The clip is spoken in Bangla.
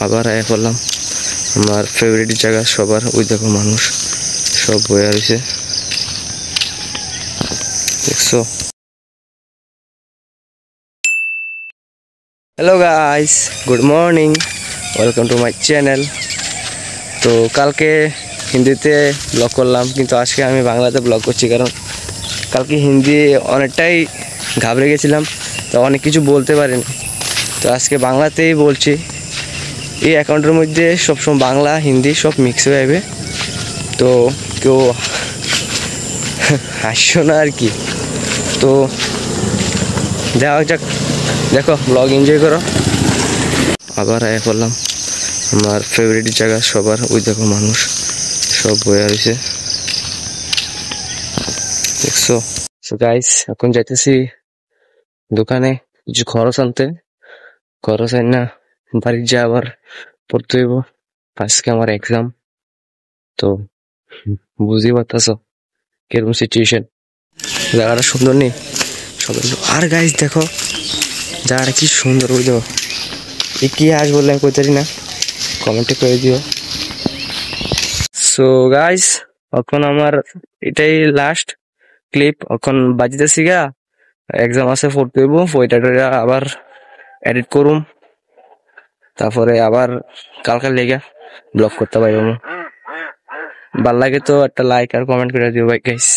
আবার আয়া করলাম আমার ফেভারিট জায়গা সবার। ওই দেখো মানুষ সব বয়ে রয়েছে, দেখছো? Hello guys, good morning, welcome to my channel. তো কালকে হিন্দিতে ব্লগ করলাম, কিন্তু আজকে আমি বাংলাতে ব্লগ করছি, কারণ কালকে হিন্দি অনেকটাই ঘাবড়ে গেছিলাম, তো অনেক কিছু বলতে পারিনি। তো আজকে বাংলাতেই বলছি। এই অ্যাকাউন্টের মধ্যে সবসময় বাংলা হিন্দি সব মিক্স হয়ে যাবে, তো কেউ হাসছো না আর কি। তো দেখা যাক, দেখো ব্লগ এনজয় করো। আবার আয়া করলাম আমার ফেভারিট জায়গা সবার। ওই দেখো মানুষ সব বয়ে রয়েছে, দেখছো? সো গাইস, এখন যাইতেছি দোকানে কিছু খরচ আনতে। খরচ আন না বাড়ি যা আবার পড়তে হইব, আজকে আমার এক্সাম। তো বুঝতেই পারতেছো কিরকম সিচুয়েশন। জায়গাটা সুন্দর নেই সবাই। আর গাইস দেখো জায়গাটা কি সুন্দর, ওই দেখো। এই কি আজ বললাম কইতে পারি না, কমেন্টে করে দিও। সো গাইস, এখন আমার এটাই লাস্ট ক্লিপ। এখন বাজিতেছি গা, এক্সাম আছে পড়তে হইব, ওইটা আবার এডিট করুম, তারপরে আবার কালকার লেগে ব্লগ করতে পারবো। ভাল লাগে তো একটা লাইক আর কমেন্ট করে দিও ভাই গাইস।